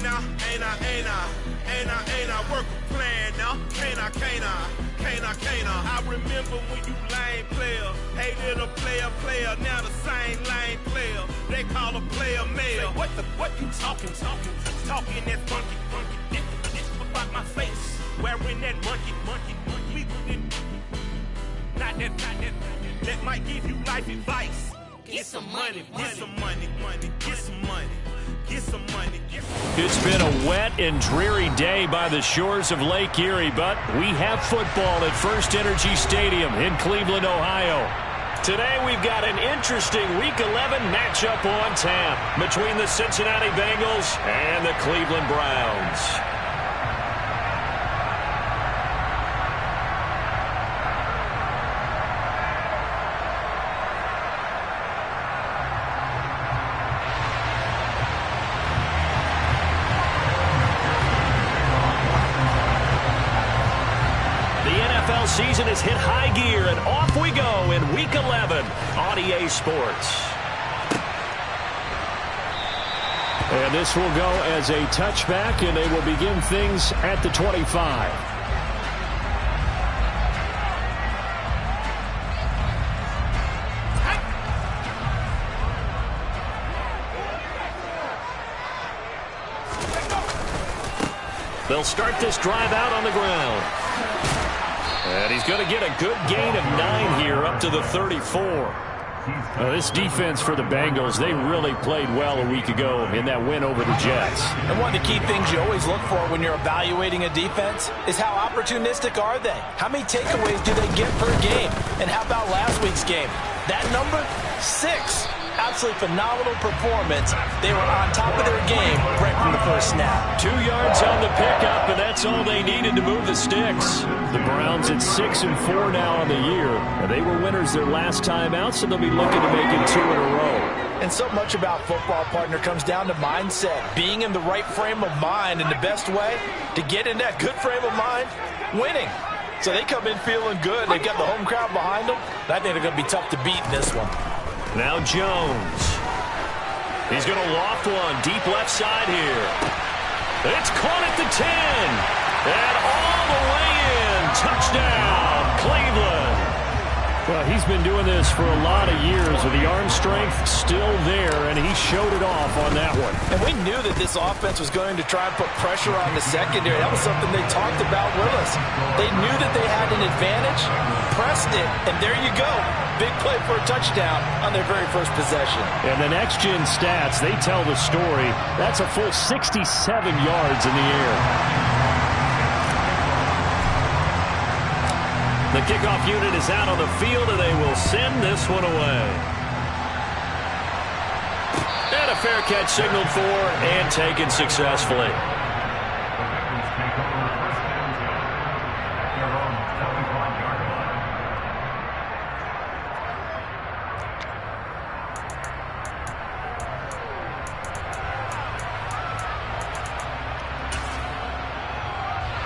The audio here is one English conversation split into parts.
Ain't I work a plan now? Can't I? I remember when you lame player, hated a player, now the same lame player. They call a player mayor. What you talking that funky, about my face, wearing that monkey. Not that, that might give you life advice. Get some money. It's been a wet and dreary day by the shores of Lake Erie, but we have football at First Energy Stadium in Cleveland, Ohio. Today we've got an interesting Week 11 matchup on tap between the Cincinnati Bengals and the Cleveland Browns. Season has hit high gear, and off we go in Week 11 on EA Sports. And this will go as a touchback, and they will begin things at the 25. They'll start this drive out on the ground. And he's going to get a good gain of 9 here up to the 34. This defense for the Bengals, they really played well a week ago in that win over the Jets. And one of the key things you always look for when you're evaluating a defense is how opportunistic are they? How many takeaways do they get per game? And how about last week's game? That number, 6. Absolutely phenomenal performance. They were on top of their game right from the first snap. 2 yards on the pickup, and that's all they needed to move the sticks. The Browns at 6-4 now on the year. And they were winners their last time out, so they'll be looking to make it 2 in a row. And so much about football, partner, comes down to mindset. Being in the right frame of mind, and the best way to get in that good frame of mind, winning. So they come in feeling good. They've got the home crowd behind them. I think they're going to be tough to beat in this one. Now Jones. He's going to loft one deep left side here. It's caught at the 10. And all the way in. Touchdown, Cleveland. Well, he's been doing this for a lot of years with the arm strength still there, and he showed it off on that one. And we knew that this offense was going to try and put pressure on the secondary. That was something they talked about with us. They knew that they had an advantage, pressed it, and there you go. Big play for a touchdown on their very first possession. And the next-gen stats, they tell the story. That's a full 67 yards in the air. The kickoff unit is out on the field, and they will send this one away. And a fair catch signaled for and taken successfully.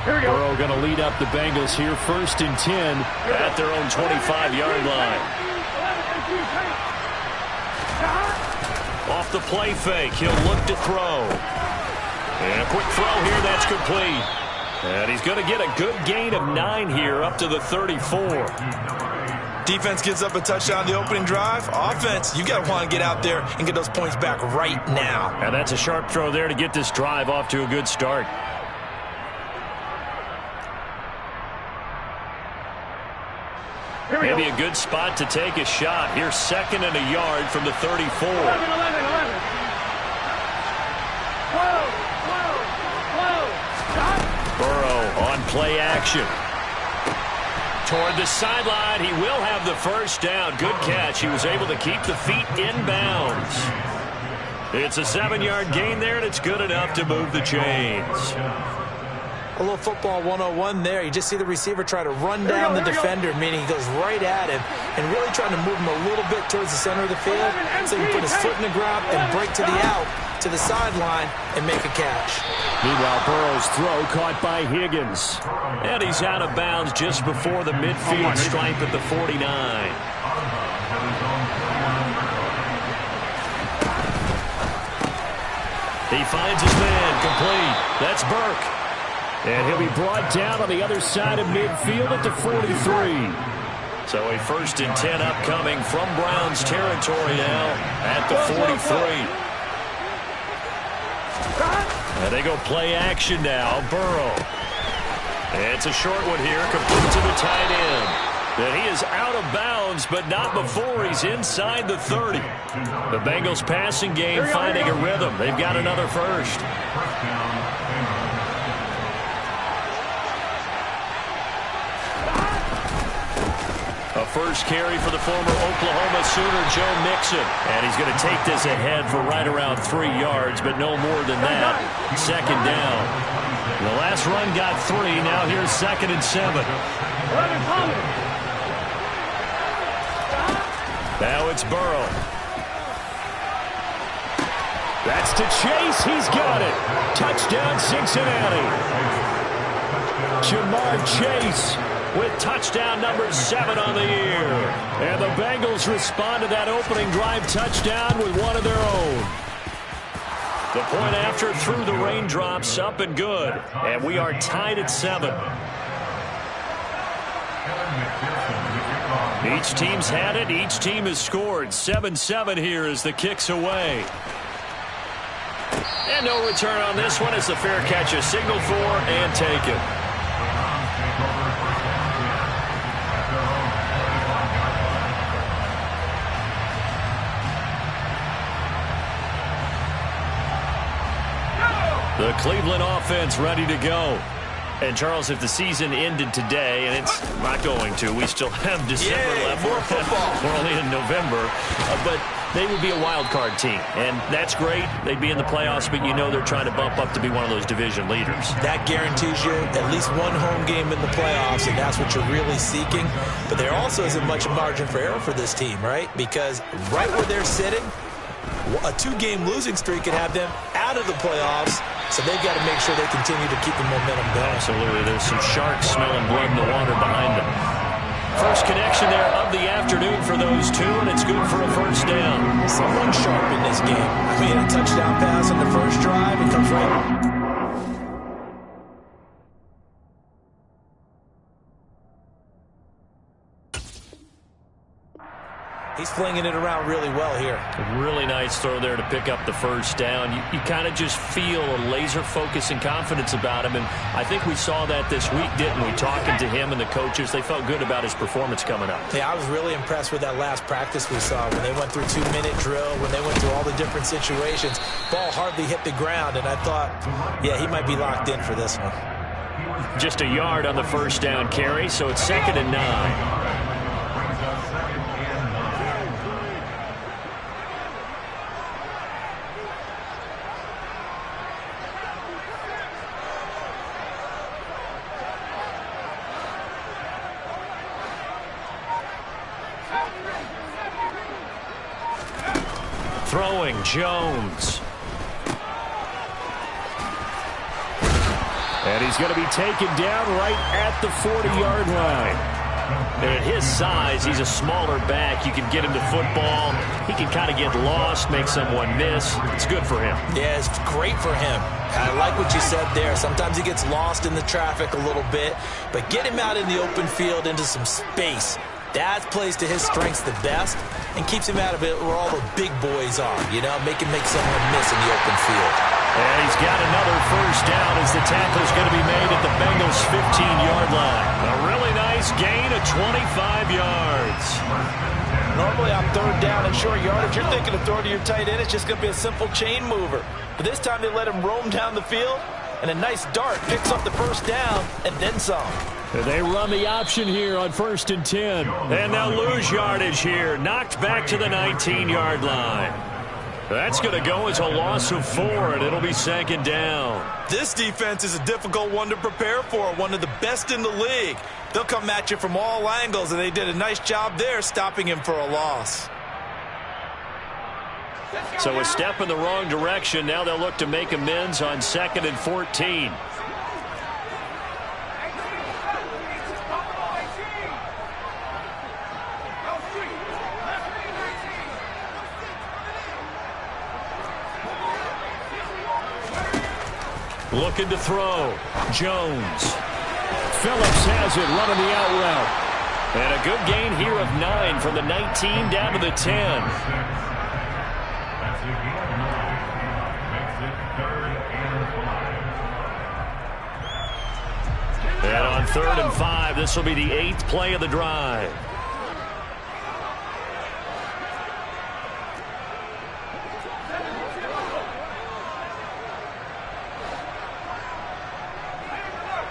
Burrow going to lead up the Bengals here, 1st and 10 at their own 25-yard line. Off the play fake, he'll look to throw. And a quick throw here, that's complete. And he's going to get a good gain of 9 here up to the 34. Defense gives up a touchdown the opening drive. Offense, you got to want to get out there and get those points back right now. And that's a sharp throw there to get this drive off to a good start. Maybe a good spot to take a shot. Here's 2nd and a yard from the 34. 11. Burrow on play action. Toward the sideline, he will have the first down. Good catch. He was able to keep the feet in bounds. It's a 7-yard gain there, and it's good enough to move the chains. A little football 101 there. You just see the receiver try to run down the defender, meaning he goes right at him and really trying to move him a little bit towards the center of the field so he can put his foot in the ground and break to the out, to the sideline, and make a catch. Meanwhile, Burrow's throw caught by Higgins. And he's out of bounds just before the midfield stripe at the 49. He finds his man, complete. That's Burke. And he'll be brought down on the other side of midfield at the 43. So a 1st and 10 upcoming from Browns territory now at the 43. And they go play action now. Burrow. It's a short one here, complete to the tight end. And he is out of bounds, but not before he's inside the 30. The Bengals passing game finding a rhythm. They've got another first. A first carry for the former Oklahoma Sooner, Joe Mixon. And he's going to take this ahead for right around 3 yards, but no more than that. 2nd down. The last run got 3. Now here's 2nd and 7. Now it's Burrow. That's to Chase. He's got it. Touchdown, Cincinnati. Jamar Chase with touchdown number 7 on the year. And the Bengals respond to that opening drive touchdown with one of their own. The point after through the raindrops, up and good. And we are tied at 7. Each team's had it. Each team has scored. 7-7 here as the kick's away. And no return on this one as the fair catch is signaled for and taken. The Cleveland offense ready to go. And, Charles, if the season ended today, and it's not going to, we still have December left. More football. We're only in November. But they would be a wild card team. And that's great. They'd be in the playoffs, but you know they're trying to bump up to be one of those division leaders. That guarantees you at least one home game in the playoffs, and that's what you're really seeking. But there also isn't much margin for error for this team, right? Because right where they're sitting, a 2-game losing streak could have them out of the playoffs. So they've got to make sure they continue to keep the momentum going. Absolutely. There's some sharks smelling blood in the water behind them. First connection there of the afternoon for those two, and it's good for a first down. Someone sharp in this game. I mean, a touchdown pass on the first drive. It comes right. He's flinging it around really well here. A really nice throw there to pick up the first down. You kind of just feel a laser focus and confidence about him, and I think we saw that this week, didn't we? Talking to him and the coaches, they felt good about his performance coming up. Yeah, I was really impressed with that last practice we saw when they went through 2-minute drill, when they went through all the different situations. Ball hardly hit the ground, and I thought, yeah, he might be locked in for this one. Just a yard on the first down carry, so it's 2nd and 9. Throwing, Jones. And he's going to be taken down right at the 40-yard line. And at his size, he's a smaller back. You can get him to football. He can kind of get lost, make someone miss. It's good for him. Yeah, it's great for him. I like what you said there. Sometimes he gets lost in the traffic a little bit. But get him out in the open field into some space. That plays to his strengths the best and keeps him out of it where all the big boys are, you know, make someone miss in the open field. And he's got another first down as the tackle's going to be made at the Bengals' 15-yard line. A really nice gain of 25 yards. Normally on 3rd down and short yardage, you're thinking of throwing to your tight end. It's just going to be a simple chain mover. But this time they let him roam down the field, and a nice dart picks up the first down and then some. And they run the option here on 1st and 10. And they'll lose yardage here. Knocked back to the 19-yard line. That's going to go as a loss of 4, and it'll be 2nd down. This defense is a difficult one to prepare for, one of the best in the league. They'll come at you from all angles, and they did a nice job there stopping him for a loss. So a step in the wrong direction. Now they'll look to make amends on 2nd and 14. Looking to throw. Jones. Phillips has it running the out route. And a good gain here of 9 from the 19 down to the 10. And on 3rd and 5, this will be the 8th play of the drive.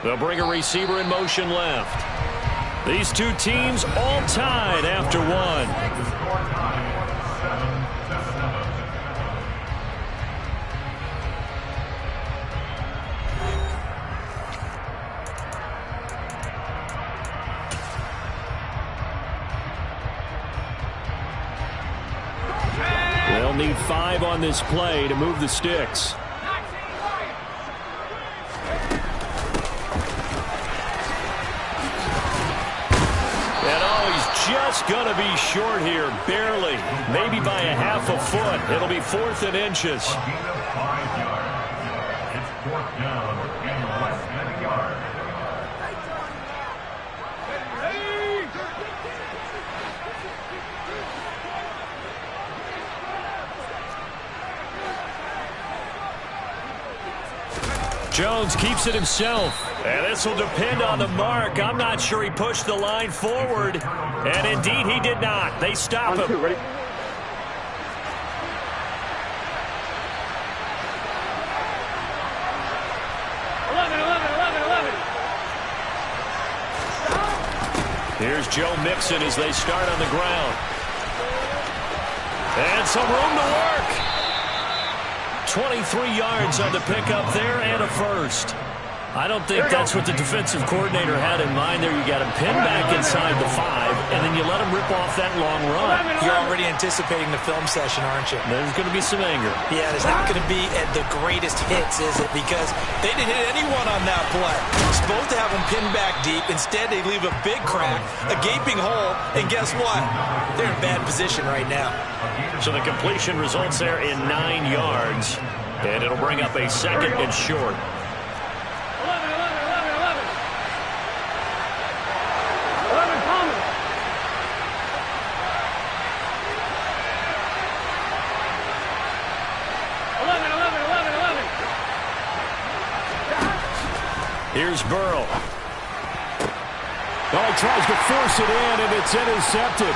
They'll bring a receiver in motion left. These two teams all tied after one. They'll need 5 on this play to move the sticks. Just going to be short here, barely, maybe by a half a foot. It'll be 4th and inches. It's 4th down and less than a yard. Jones keeps it himself. And this will depend on the mark. I'm not sure he pushed the line forward. And indeed, he did not. They stop him. Ready? Here's Joe Mixon as they start on the ground. And some room to work. 23 yards on the pickup there and a first. I don't think that's what the defensive coordinator had in mind there. You got him pinned back inside the 5, and then you let him rip off that long run. You're already anticipating the film session, aren't you? There's going to be some anger. Yeah, there's not going to be at the greatest hits, is it? Because they didn't hit anyone on that play. Supposed to have him pinned back deep. Instead, they leave a big crack, a gaping hole, and guess what? They're in bad position right now. So the completion results there in 9 yards, and it'll bring up a 2nd and short. Here's Burrow. Oh, he tries to force it in, and it's intercepted.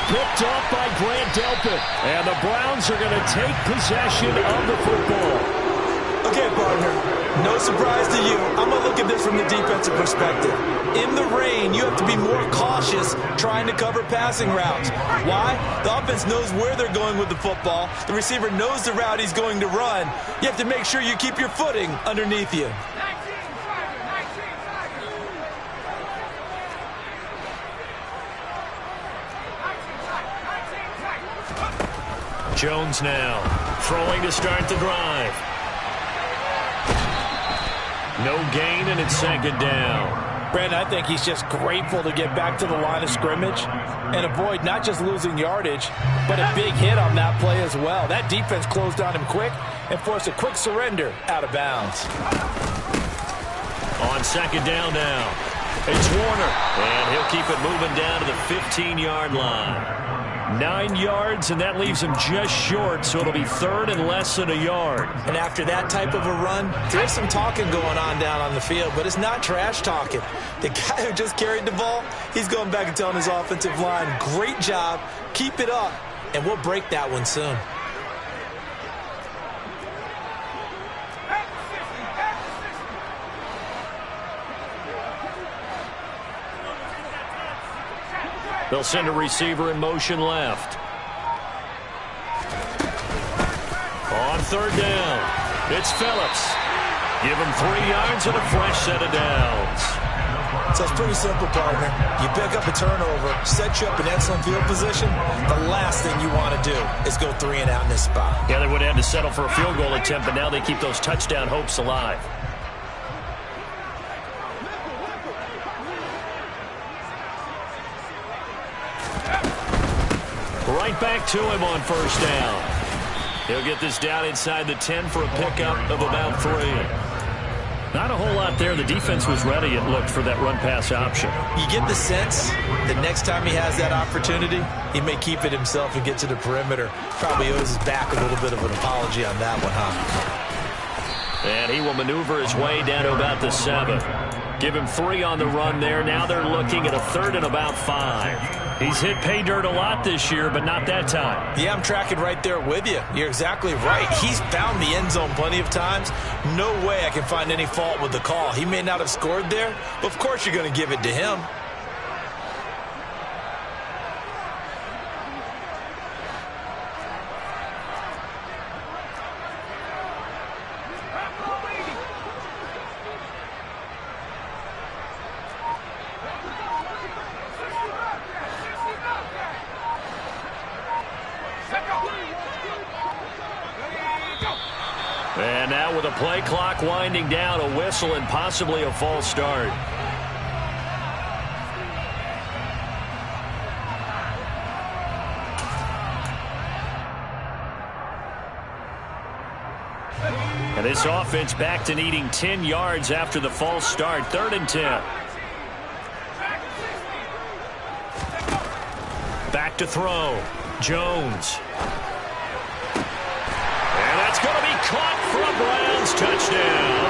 Picked off by Grant Delpit. And the Browns are going to take possession of the football. Okay, partner, no surprise to you. I'm going to look at this from the defensive perspective. In the rain, you have to be more cautious trying to cover passing routes. Why? The offense knows where they're going with the football. The receiver knows the route he's going to run. You have to make sure you keep your footing underneath you. Jones now throwing to start the drive. No gain, and it's 2nd down. Brandon, I think he's just grateful to get back to the line of scrimmage and avoid not just losing yardage, but a big hit on that play as well. That defense closed on him quick and forced a quick surrender out of bounds. On 2nd down now, it's Warner, and he'll keep it moving down to the 15-yard line. 9 yards, and that leaves him just short, so it'll be 3rd and less than a yard. And after that type of a run, there's some talking going on down on the field, but it's not trash talking. The guy who just carried the ball, he's going back and telling his offensive line, great job, keep it up, and we'll break that one soon. They'll send a receiver in motion left. On 3rd down, it's Phillips. Give him 3 yards and a fresh set of downs. So it's pretty simple, partner. You pick up a turnover, set you up in excellent field position. The last thing you want to do is go 3 and out in this spot. Yeah, they would have had to settle for a field goal attempt, but now they keep those touchdown hopes alive. Right back to him on 1st down. He'll get this down inside the 10 for a pickup of about 3. Not a whole lot there. The defense was ready, it looked, for that run-pass option. You get the sense that next time he has that opportunity, he may keep it himself and get to the perimeter. Probably owes his back a little bit of an apology on that one, huh? And he will maneuver his way down to about the 7. Give him 3 on the run there. Now they're looking at a 3rd and about 5. He's hit pay dirt a lot this year, but not that time. Yeah, I'm tracking right there with you. You're exactly right. He's found the end zone plenty of times. No way I can find any fault with the call. He may not have scored there, but of course you're going to give it to him. And now with a play clock winding down, a whistle and possibly a false start. And this offense back to needing 10 yards after the false start. 3rd and 10. Back to throw. Jones. And that's going to be caught for a Browns touchdown.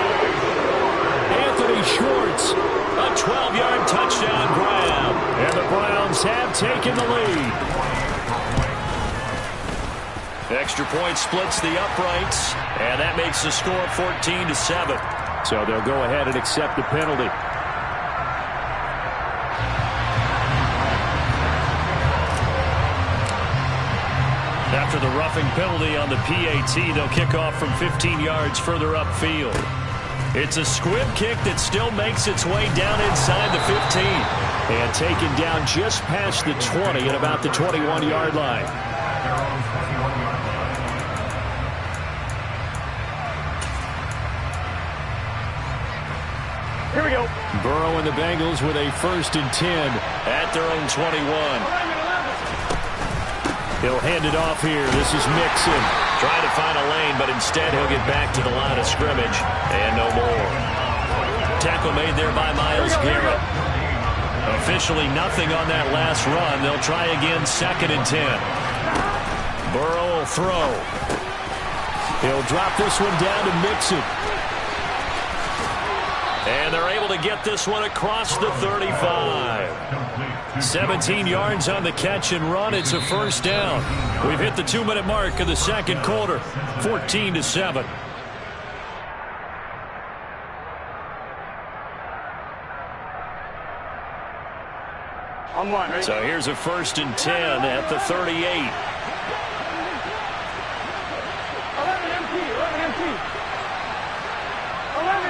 Anthony Schwartz. A 12-yard touchdown grab. And the Browns have taken the lead. Extra point splits the uprights, and that makes the score 14-7. So they'll go ahead and accept the penalty. After the roughing penalty on the PAT, they'll kick off from 15 yards further upfield. It's a squib kick that still makes its way down inside the 15. And taken down just past the 20 at about the 21-yard line. Here we go. Burrow and the Bengals with a 1st and 10 at their own 21. He'll hand it off here. This is Mixon. Trying to find a lane, but instead he'll get back to the line of scrimmage. And no more. Tackle made there by Myles Garrett. Officially nothing on that last run. They'll try again 2nd and 10. Burrow will throw. He'll drop this one down to Mixon. And they're able to get this one across the 35. 17 yards on the catch and run. It's a 1st down. We've hit the 2-minute mark of the 2nd quarter. 14-7. So here's a 1st and 10 at the 38.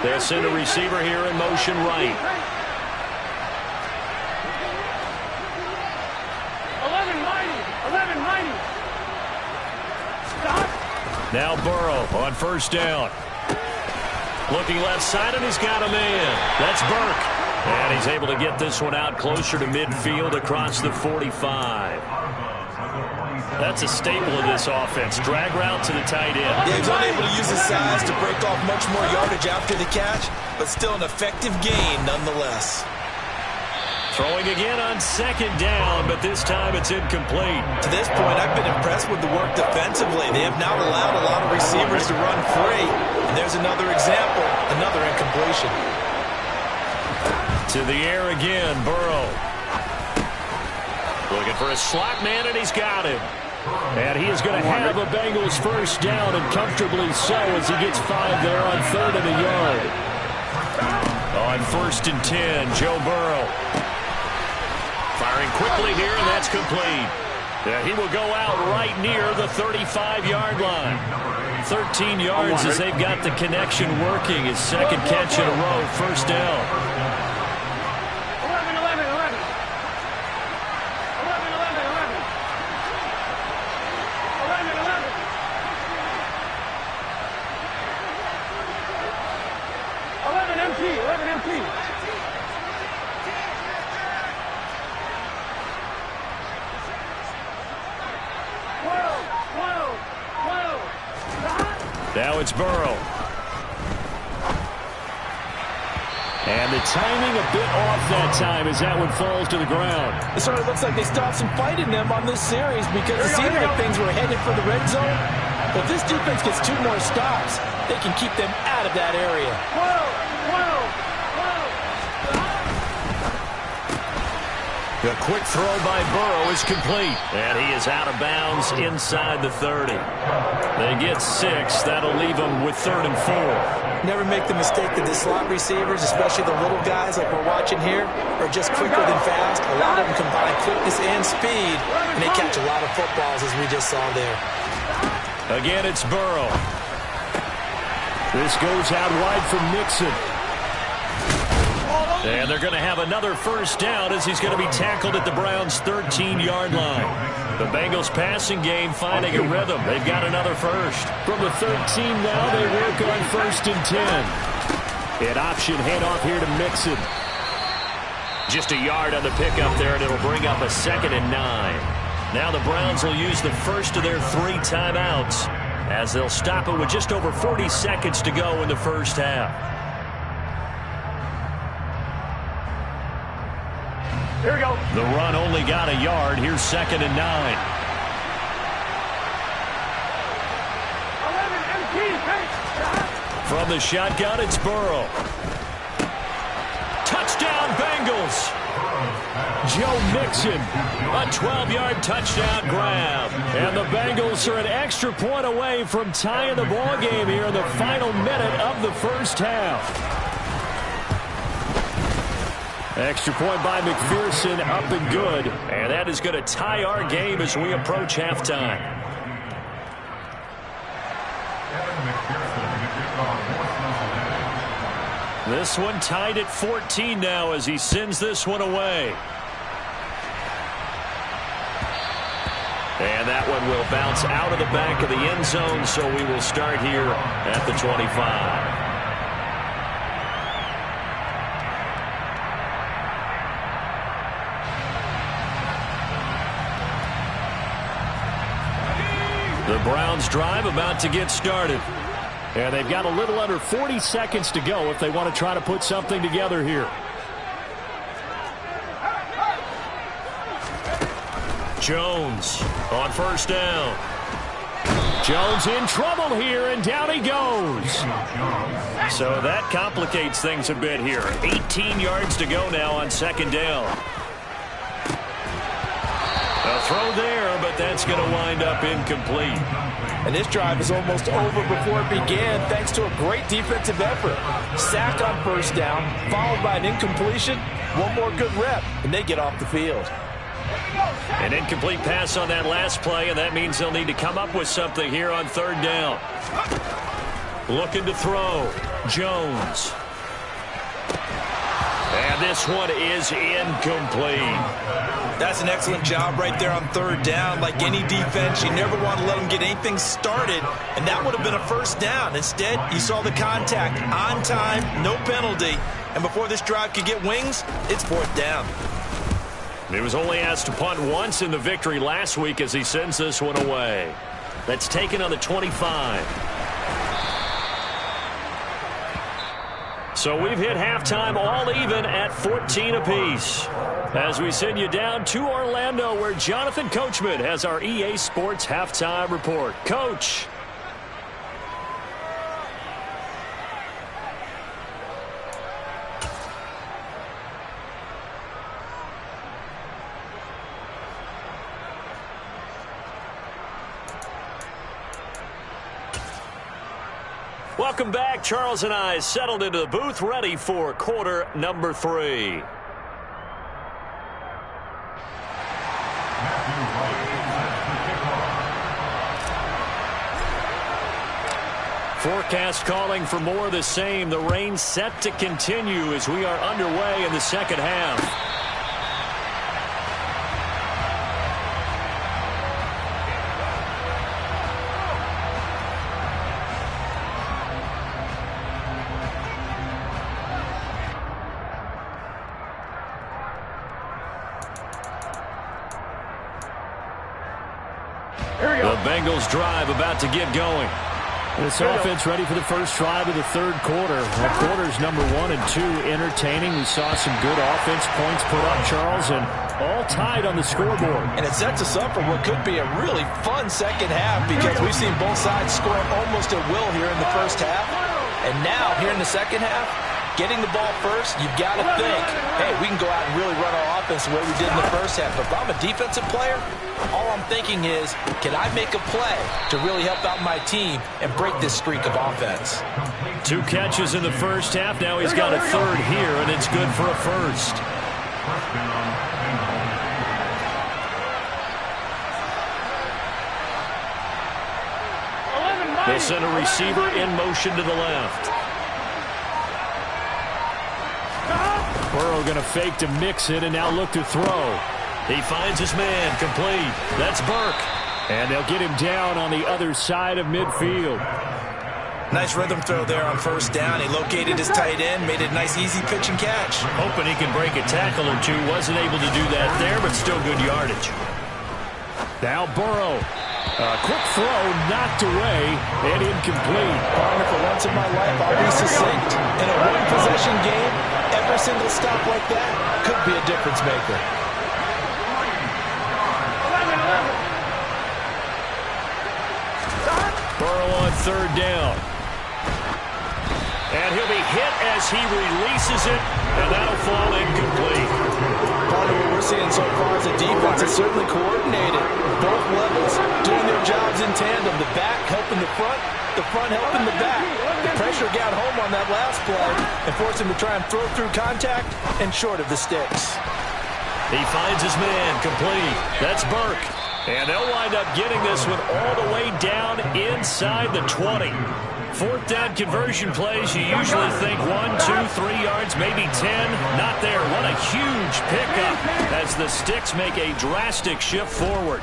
They'll send a receiver here in motion right. 11 mighty. Stop. Now Burrow on 1st down. Looking left side, and he's got a man. That's Burke. And he's able to get this one out closer to midfield across the 45. That's a staple of this offense. Drag route to the tight end. Yeah, he's unable to use his size to break off much more yardage after the catch, but still an effective gain nonetheless. Throwing again on 2nd down, but this time it's incomplete. To this point, I've been impressed with the work defensively. They have not allowed a lot of receivers to run free. And there's another example, another incompletion. To the air again, Burrow. Looking for a slot man, and he's got him. And he is going to have a Bengals 1st down, and comfortably so, as he gets 5 there on 3rd and a yard. On 1st and 10, Joe Burrow. Firing quickly here, and that's complete. Yeah, he will go out right near the 35-yard line. 13 yards as they've got the connection working. His 2nd catch in a row, 1st down. 11 empty. Now it's Burrow. And the timing a bit off that time as that one falls to the ground. It sort of looks like they still have some fight in them on this series because it seemed like things were headed for the red zone. But if this defense gets 2 more stops, they can keep them out of that area. The quick throw by Burrow is complete. And he is out of bounds inside the 30. They get 6. That'll leave them with 3rd and 4. Never make the mistake that the slot receivers, especially the little guys like we're watching here, are just quicker than fast. A lot of them combine quickness and speed, and they catch a lot of footballs, as we just saw there. Again, it's Burrow. This goes out wide for Mixon. And they're going to have another first down as he's going to be tackled at the Browns' 13-yard line. The Bengals passing game finding a rhythm. They've got another first. From the 13 now, they work on 1st and 10. An option handoff here to Mixon. Just a yard on the pickup there, and it'll bring up a 2nd and 9. Now the Browns will use the first of their 3 timeouts as they'll stop it with just over 40 seconds to go in the first half. Here we go. The run only got a yard. Here's 2nd and 9. 11 From the shotgun, it's Burrow. Touchdown, Bengals. Joe Mixon. A 12-yard touchdown grab. And the Bengals are an extra point away from tying the ball game here in the final minute of the first half. Extra point by McPherson, up and good. And that is going to tie our game as we approach halftime. This one tied at 14 now as he sends this one away. And that one will bounce out of the back of the end zone, so we will start here at the 25. The Browns drive about to get started. And they've got a little under 40 seconds to go if they want to try to put something together here. Jones on first down. Jones in trouble here, and down he goes. So that complicates things a bit here. 18 yards to go now on 2nd down. A throw there, but that's going to wind up incomplete. And this drive is almost over before it began thanks to a great defensive effort. Sack on first down, followed by an incompletion. One more good rep, and they get off the field. An incomplete pass on that last play, and that means they'll need to come up with something here on 3rd down. Looking to throw. Jones. And this one is incomplete. That's an excellent job right there on 3rd down. Like any defense, you never want to let them get anything started, and that would have been a first down. Instead, you saw the contact on time, no penalty, and before this drive could get wings, it's 4th down. He was only asked to punt once in the victory last week as he sends this one away. That's taken on the 25. So we've hit halftime all even at 14 apiece. As we send you down to Orlando, where Jonathan Coachman has our EA Sports halftime report. Coach. Welcome back. Charles and I settled into the booth, ready for quarter number 3. Forecast calling for more of the same. The rain set to continue as we are underway in the second half. The Bengals drive about to get going. This offense ready for the first drive of the third quarter. Well, quarters number 1 and 2 entertaining. We saw some good offense points put up, Charles, and all tied on the scoreboard. And it sets us up for what could be a really fun second half because we've seen both sides score almost at will here in the first half. And now, here in the second half, getting the ball first, you've got to think, hey, we can go out and really run our offense the way we did in the first half. But if I'm a defensive player, all I'm thinking is, can I make a play to really help out my team and break this streak of offense? 2 catches in the first half. Now he's got a third here, and it's good for a first. They'll send a receiver in motion to the left. Burrow going to fake to mix it and now look to throw. He finds his man, complete. That's Burke. And they'll get him down on the other side of midfield. Nice rhythm throw there on first down. He located his tight end, made a nice easy pitch and catch. Hoping he can break a tackle or two. Wasn't able to do that there, but still good yardage. Now Burrow. A quick throw knocked away and incomplete. Partner, for once in my life, I'll be succinct. In a one-possession game, every single stop like that could be a difference maker. Burrow on third down. And he'll be hit as he releases it, and that'll fall incomplete. Part of what we're seeing so far as a defense is certainly coordinated. Both levels doing their jobs in tandem. The back helping the front helping the back. The pressure got home on that last play and forced him to try and throw through contact and short of the sticks. He finds his man, complete. That's Burke. And they'll wind up getting this one all the way down inside the 20. Fourth down conversion plays, you usually think 1, 2, 3 yards, maybe 10. Not there. What a huge pickup as the sticks make a drastic shift forward.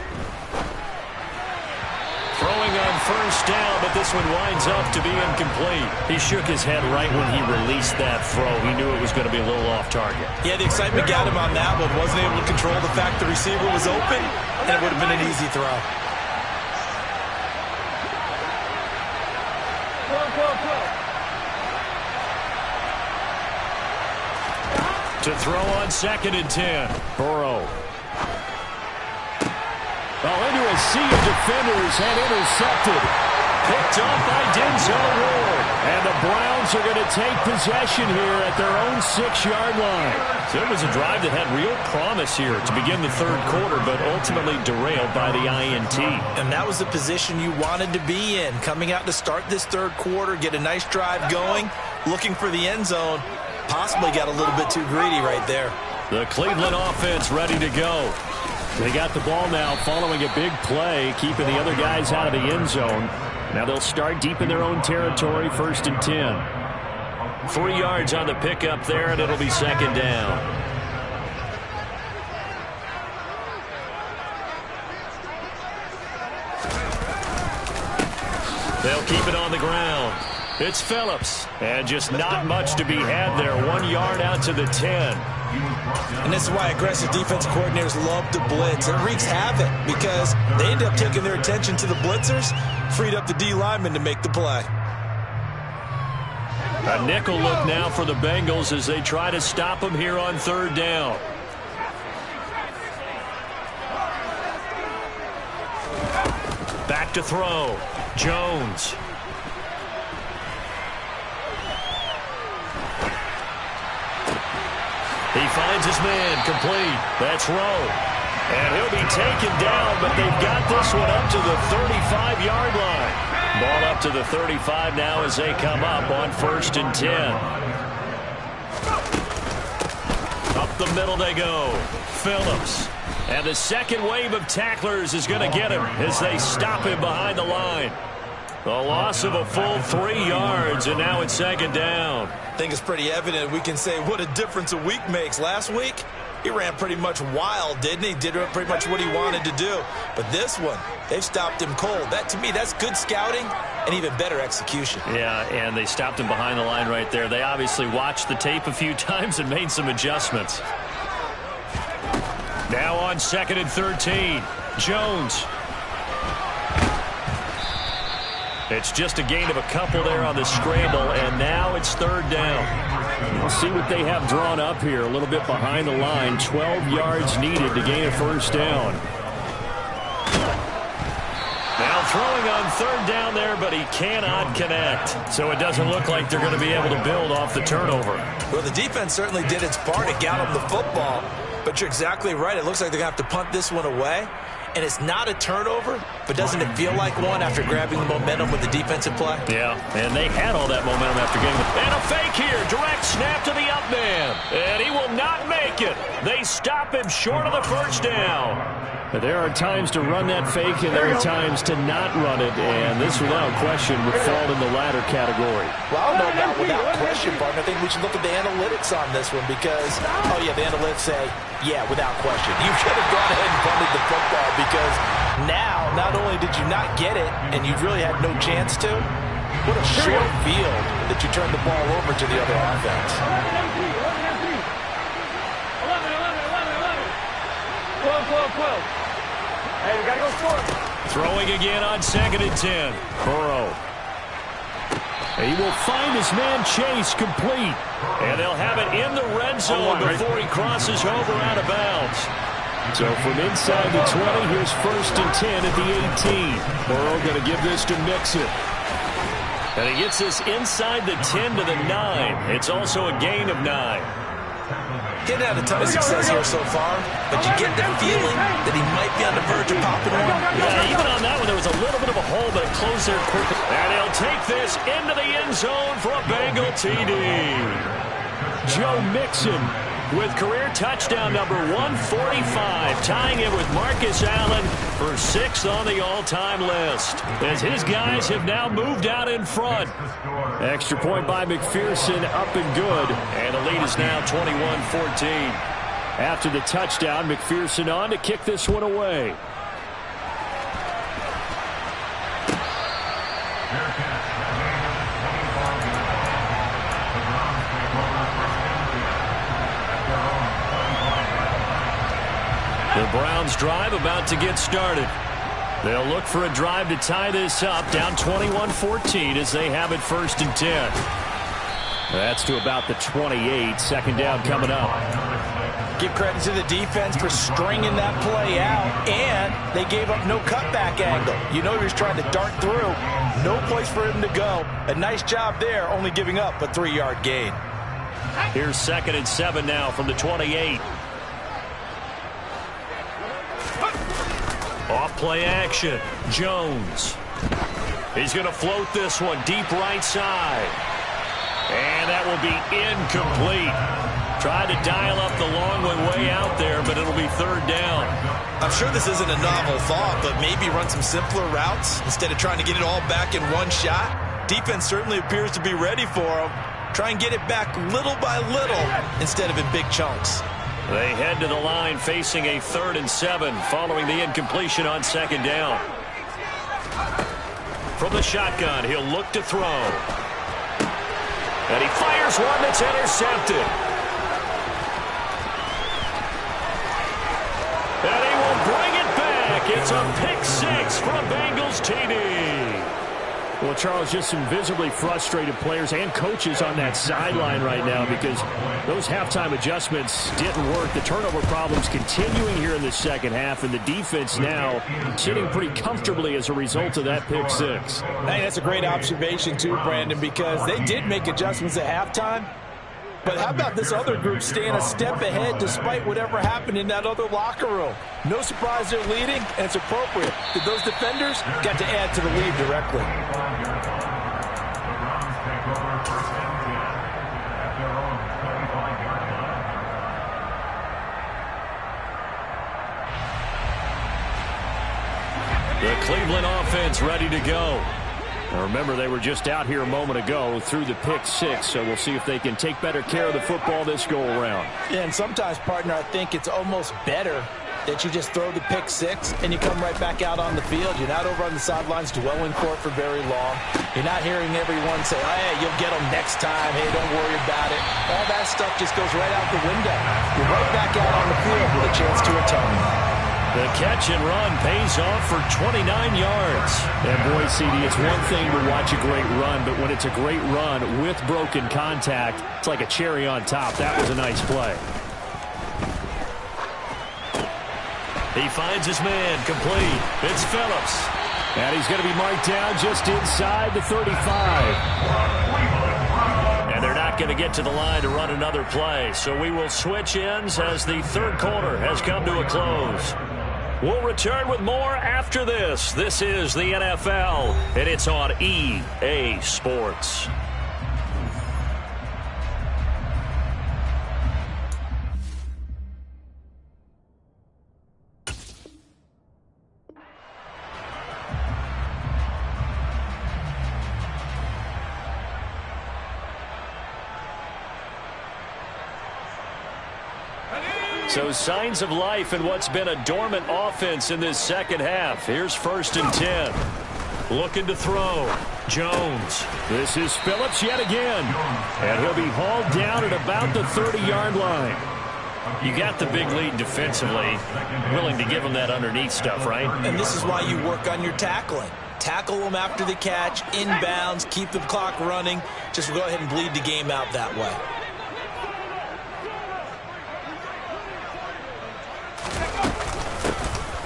Throwing on first down, but this one winds up to be incomplete. He shook his head right when he released that throw. He knew it was going to be a little off target. Yeah, the excitement got him on that one. Wasn't able to control the fact the receiver was open, and it would have been an easy throw. To throw on 2nd and 10. Burrow. Into a sea of defenders and intercepted. Picked off by Denzel Ward. And the Browns are going to take possession here at their own 6-yard line. So it was a drive that had real promise here to begin the third quarter, but ultimately derailed by the INT. And that was the position you wanted to be in. Coming out to start this third quarter, get a nice drive going, looking for the end zone. Possibly got a little bit too greedy right there. The Cleveland offense ready to go. They got the ball now following a big play, keeping the other guys out of the end zone. Now they'll start deep in their own territory, 1st and 10. 3 yards on the pickup there, and it'll be 2nd down. They'll keep it on the ground. It's Phillips, and just not much to be had there. 1 yard out to the 10. And this is why aggressive defense coordinators love to blitz. It wreaks havoc because they end up taking their attention to the blitzers, freed up the D lineman to make the play. A nickel look now for the Bengals as they try to stop them here on 3rd down. Back to throw. Jones. He finds his man, complete. That's Rowe. And he'll be taken down, but they've got this one up to the 35-yard line. Ball up to the 35 now as they come up on 1st and 10. Up the middle they go. Phillips. And the second wave of tacklers is going to get him as they stop him behind the line. The loss of a full 3 yards, and now it's 2nd down. I think it's pretty evident. We can say what a difference a week makes. Last week, he ran pretty much wild, didn't he? Did pretty much what he wanted to do. But this one, they've stopped him cold. That, to me, that's good scouting and even better execution. Yeah, and they stopped him behind the line right there. They obviously watched the tape a few times and made some adjustments. Now on 2nd and 13, Jones. It's just a gain of a couple there on the scramble, and now it's third down. We'll see what they have drawn up here. A little bit behind the line. 12 yards needed to gain a first down. Now throwing on third down there, but he cannot connect. So it doesn't look like they're going to be able to build off the turnover. Well, the defense certainly did its part to gallop the football. But you're exactly right. It looks like they're going to have to punt this one away. And it's not a turnover, but doesn't it feel like one after grabbing the momentum with the defensive play? Yeah, and they had all that momentum after getting it. And a fake here. Direct snap to the up man. And he will not make it. They stop him short of the first down. There are times to run that fake, and there are times to not run it, and this, without question, would fall in the latter category. Well, I don't know about without question, partner. I think we should look at the analytics on this one because, oh, yeah, the analytics say, yeah, without question. You should have gone ahead and punted the football because now, not only did you not get it, and you really had no chance to, what a short field that you turned the ball over to the other offense. 12. Hey, we got to go score. Throwing again on 2nd and 10. Burrow. He will find his man Chase complete. And they'll have it in the red zone before he crosses over out of bounds. So from inside the 20, here's 1st and 10 at the 18. Burrow going to give this to Mixon. And he gets this inside the 10 to the 9. It's also a gain of 9. Didn't have a ton of success here so far, but you get the feeling that he might be on the verge of popping one. Yeah, even on that one, there was a little bit of a hole, but it closed there quickly. And he'll take this into the end zone for a Bengal TD. Joe Mixon with career touchdown number 145, tying it with Marcus Allen for 6th on the all-time list, as his guys have now moved out in front. Extra point by McPherson, up and good. And the lead is now 21-14. After the touchdown, McPherson on to kick this one away. The Browns drive about to get started. They'll look for a drive to tie this up, down 21-14 as they have it 1st and 10. That's to about the 28. 2nd down coming up. Give credit to the defense for stringing that play out, and they gave up no cutback angle. You know he was trying to dart through. No place for him to go. A nice job there, only giving up a 3-yard gain. Here's 2nd and 7 now from the 28. Off play action. Jones. He's going to float this one deep right side. And that will be incomplete. Tried to dial up the long way out there, but it'll be 3rd down. I'm sure this isn't a novel thought, but maybe run some simpler routes instead of trying to get it all back in one shot. Defense certainly appears to be ready for him. Try and get it back little by little instead of in big chunks. They head to the line facing a 3rd and 7 following the incompletion on 2nd down. From the shotgun, he'll look to throw. And he fires one that's intercepted. And he will bring it back. It's a pick 6 for a Bengals TD. Well, Charles, just some visibly frustrated players and coaches on that sideline right now because those halftime adjustments didn't work. The turnover problems continuing here in the 2nd half, and the defense now sitting pretty comfortably as a result of that pick 6. Hey, that's a great observation too, Brandon, because they did make adjustments at halftime. But how about this other group staying a step ahead despite whatever happened in that other locker room? No surprise they're leading, and it's appropriate that those defenders got to add to the lead directly. The Cleveland offense ready to go. Now remember, they were just out here a moment ago through the pick 6, so we'll see if they can take better care of the football this go-around. Yeah, and sometimes, partner, I think it's almost better that you just throw the pick 6 and you come right back out on the field. You're not over on the sidelines dwelling for it for very long. You're not hearing everyone say, hey, you'll get them next time. Hey, don't worry about it. All that stuff just goes right out the window. You're right back out on the field with a chance to atone. The catch and run pays off for 29 yards. And boy, CD, it's one thing to watch a great run, but when it's a great run with broken contact, it's like a cherry on top. That was a nice play. He finds his man complete. It's Phillips. And he's going to be marked down just inside the 35. And they're not going to get to the line to run another play. So we will switch ends as the third quarter has come to a close. We'll return with more after this. This is the NFL, and it's on EA Sports. So signs of life in what's been a dormant offense in this second half. Here's 1st and 10. Looking to throw. Jones. This is Phillips yet again. And he'll be hauled down at about the 30-yard line. You got the big lead defensively. Willing to give him that underneath stuff, right? And this is why you work on your tackling. Tackle them after the catch, inbounds, keep the clock running. Just go ahead and bleed the game out that way.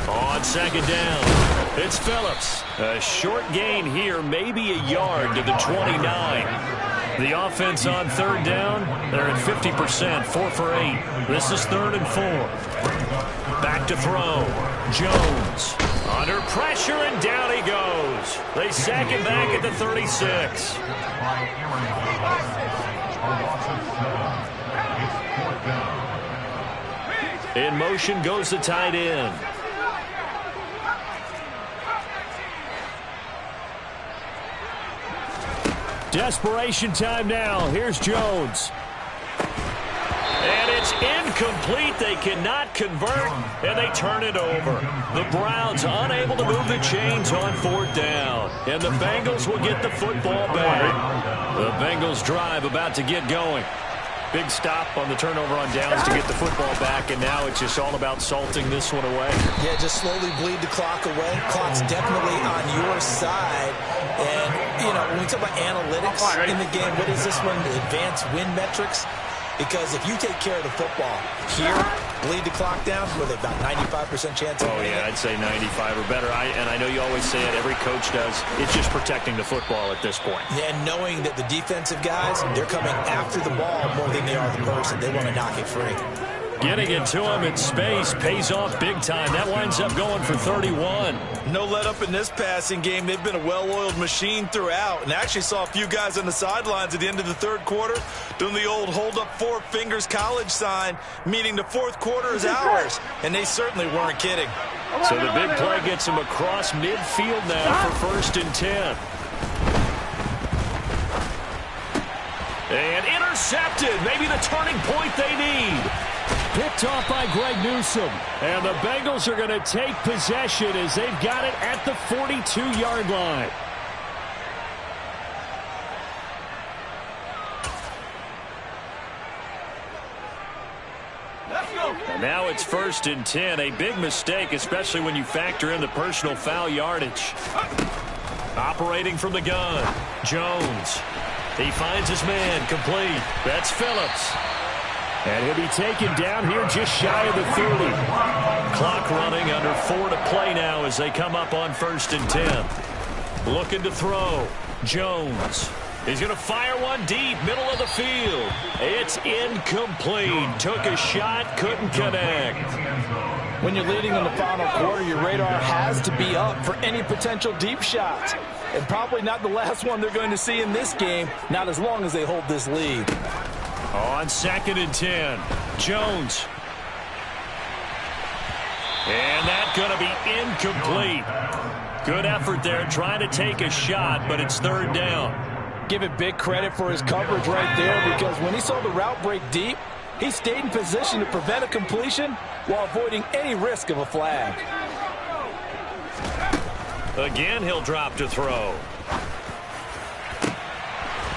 On 2nd down, it's Phillips. A short gain here, maybe a yard to the 29. The offense on 3rd down, they're at 50%, 4 for 8. This is 3rd and 4. Back to throw. Jones under pressure, and down he goes. They sack him back at the 36. In motion goes the tight end. Desperation time now. Here's Jones. And it's incomplete. They cannot convert, and they turn it over. The Browns unable to move the chains on 4th down. And the Bengals will get the football back. The Bengals drive about to get going. Big stop on the turnover on downs to get the football back, and now it's just all about salting this one away. Yeah, just slowly bleed the clock away. Clock's definitely on your side. And, you know, when we talk about analytics in the game, what is this one? Advanced win metrics? Because if you take care of the football here, bleed the clock down, with about 95% chance of winning. Oh, yeah, I'd say 95 or better. And I know you always say it, every coach does. It's just protecting the football at this point. Yeah, and knowing that the defensive guys, they're coming after the ball more than they are the person. They want to knock it free. Getting it to him in space pays off big time. That winds up going for 31. No let up in this passing game. They've been a well-oiled machine throughout, and actually saw a few guys on the sidelines at the end of the 3rd quarter doing the old hold up 4 fingers college sign, meaning the 4th quarter is ours, and they certainly weren't kidding. So the big play gets him across midfield now for 1st and 10. And intercepted. Maybe the turning point they need. Picked off by Greg Newsome. And the Bengals are going to take possession as they've got it at the 42-yard line. And now it's 1st and 10. A big mistake, especially when you factor in the personal foul yardage. Operating from the gun, Jones. He finds his man complete. That's Phillips. And he'll be taken down here just shy of the 30. Clock running, under 4 to play now as they come up on 1st and 10. Looking to throw. Jones. He's going to fire one deep, middle of the field. It's incomplete. Took a shot, couldn't connect. When you're leading in the final quarter, your radar has to be up for any potential deep shots. And probably not the last one they're going to see in this game, not as long as they hold this lead. On 2nd and 10, Jones. And that's going to be incomplete. Good effort there trying to take a shot, but it's 3rd down. Give it big credit for his coverage right there, because when he saw the route break deep, he stayed in position to prevent a completion while avoiding any risk of a flag. Again, he'll drop to throw.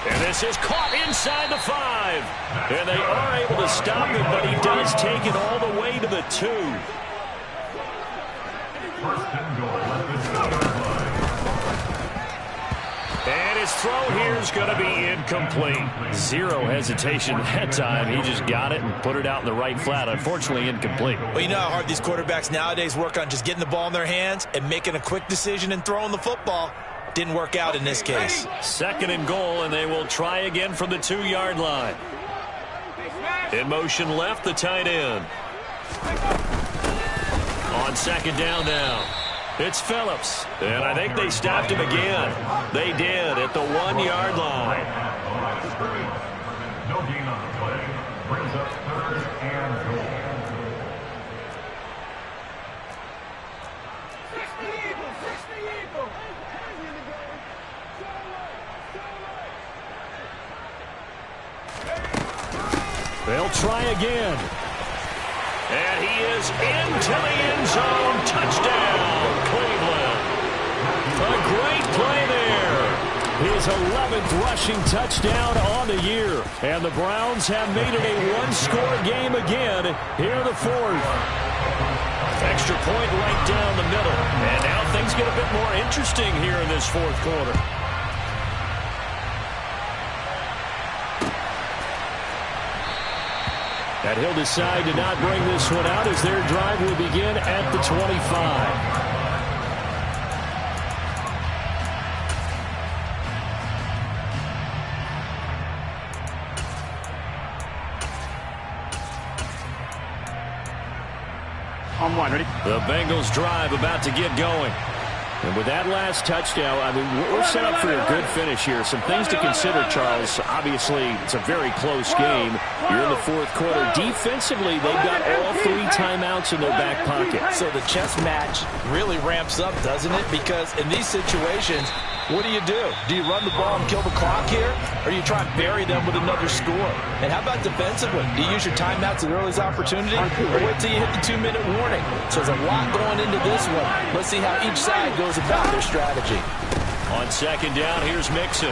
And this is caught inside the 5. And they are able to stop him, but he does take it all the way to the 2. And his throw here is going to be incomplete. Zero hesitation that time. He just got it and put it out in the right flat. Unfortunately, incomplete. Well, you know how hard these quarterbacks nowadays work on just getting the ball in their hands and making a quick decision and throwing the football. Didn't work out in this case. 2nd and goal, and they will try again from the 2-yard line. In motion left, the tight end. On 2nd down now. It's Phillips, and I think they stopped him again. They did at the 1-yard line. No gain on the play. Brings up 3rd and goal. They'll try again. And he is into the end zone. Touchdown, Cleveland. A great play there. His 11th rushing touchdown on the year. And the Browns have made it a one-score game again here in the 4th. Extra point right down the middle. And now things get a bit more interesting here in this 4th quarter. And he'll decide to not bring this one out as their drive will begin at the 25. On 1, ready? The Bengals drive about to get going. And with that last touchdown, I mean, we're set up for a good finish here. Some things to consider, Charles. Obviously, it's a very close game. You're in the 4th quarter. Defensively, they've got all 3 timeouts in their back pocket. So the chess match really ramps up, doesn't it? Because in these situations, what do? Do you run the ball and kill the clock here? Or do you try and bury them with another score? And how about defensively? Do you use your timeouts at earliest opportunity? Or wait till you hit the 2-minute warning? So there's a lot going into this one. Let's see how each side goes about their strategy. On 2nd down, here's Mixon.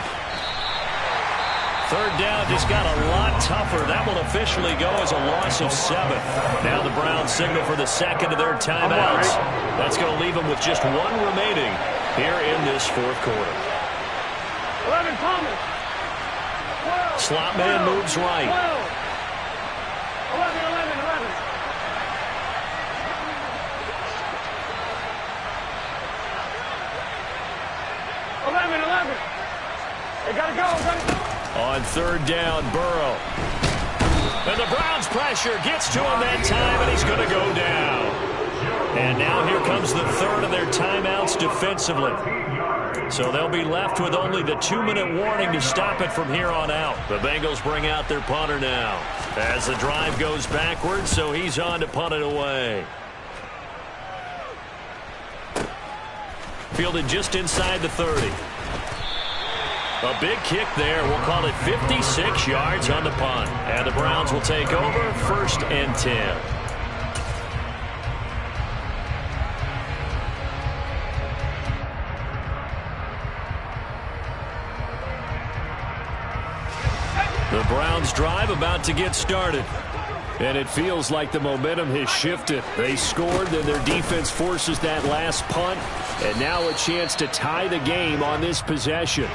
3rd down just got a lot tougher. That will officially go as a loss of 7. Now the Browns signal for the 2nd of their timeouts. That's going to leave them with just 1 remaining here in this 4th quarter. 11, Thomas. 12, Slot man moves right. 12. 11, 11, 11. They gotta go. On 3rd down, Burrow. And the Browns pressure gets to him that time, and he's going to go down. And now here comes the 3rd of their timeouts defensively. So they'll be left with only the 2-minute warning to stop it from here on out. The Bengals bring out their punter now as the drive goes backwards, so he's on to punt it away. Fielded just inside the 30. A big kick there. We'll call it 56 yards on the punt. And the Browns will take over 1st and 10. The Browns drive about to get started. And it feels like the momentum has shifted. They scored, then their defense forces that last punt. And now a chance to tie the game on this possession.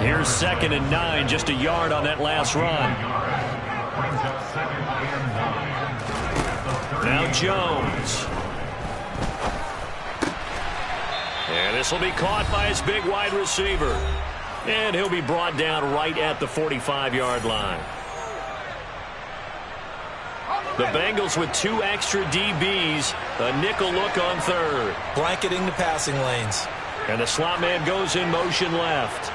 Here's 2nd and 9, just a yard on that last run. Now Jones. And this will be caught by his big wide receiver. And he'll be brought down right at the 45-yard line. The Bengals with 2 extra DBs, a nickel look on 3rd. Blanketing the passing lanes. And the slot man goes in motion left.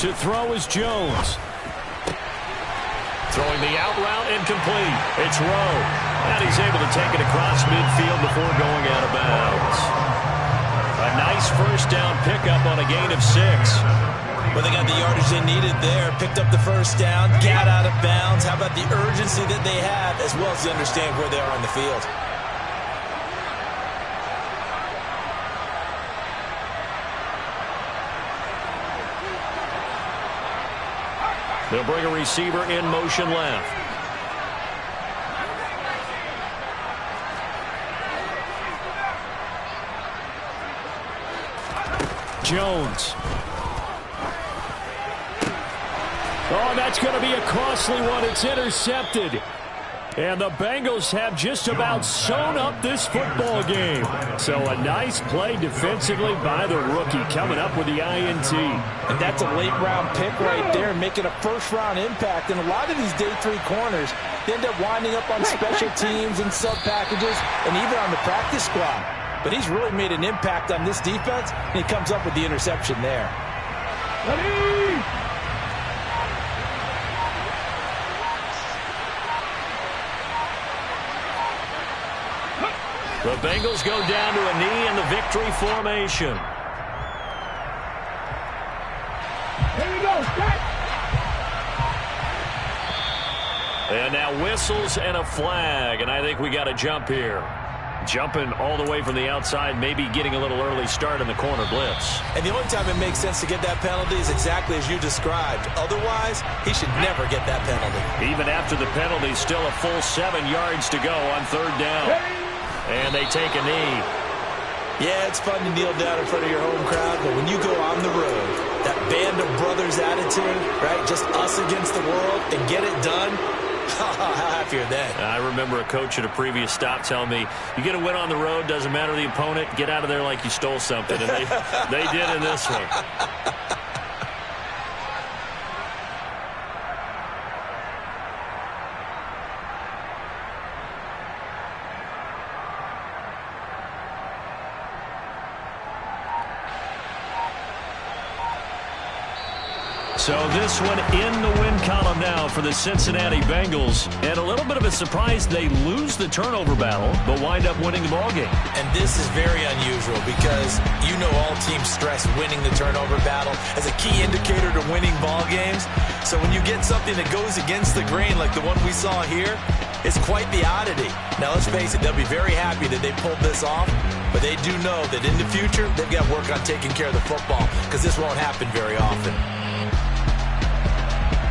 To throw is Jones. Throwing the out route incomplete. It's Rowe. And he's able to take it across midfield before going out of bounds. A nice 1st down pickup on a gain of 6. Well, they got the yardage they needed there. Picked up the 1st down, got out of bounds. How about the urgency that they have, as well as to understand where they are on the field? They'll bring a receiver in motion left. Jones. Oh, that's going to be a costly one. It's intercepted. And the Bengals have just about sewn up this football game. So a nice play defensively by the rookie coming up with the INT. And that's a late-round pick right there, making a first-round impact. And a lot of these day 3 corners, they end up winding up on special teams and sub-packages and even on the practice squad. But he's really made an impact on this defense, and he comes up with the interception there. Ready? The Bengals go down to a knee in the victory formation. Here we go. Set. And now whistles and a flag, and I think we got a jump here. Jumping all the way from the outside, maybe getting a little early start in the corner blitz. And the only time it makes sense to get that penalty is exactly as you described. Otherwise, he should never get that penalty. Even after the penalty, still a full 7 yards to go on 3rd down. And they take a knee. Yeah, it's fun to kneel down in front of your home crowd, but when you go on the road, that band of brothers attitude, right, just us against the world, and get it done, how happy are they? I remember a coach at a previous stop telling me, you get a win on the road, doesn't matter the opponent, get out of there like you stole something. And they did in this one. So this one in the win column now for the Cincinnati Bengals. And a little bit of a surprise, they lose the turnover battle, but wind up winning the ballgame. And this is very unusual because you know all teams stress winning the turnover battle as a key indicator to winning ball games. So when you get something that goes against the grain like the one we saw here, it's quite the oddity. Now let's face it, they'll be very happy that they pulled this off, but they do know that in the future they've got work on taking care of the football because this won't happen very often.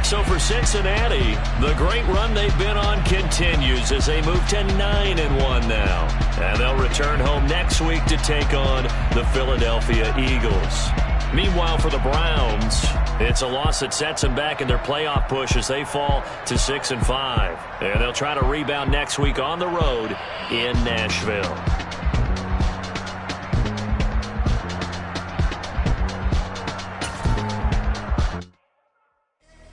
So for Cincinnati, the great run they've been on continues as they move to 9-1 now. And they'll return home next week to take on the Philadelphia Eagles. Meanwhile, for the Browns, it's a loss that sets them back in their playoff push as they fall to 6-5. And they'll try to rebound next week on the road in Nashville.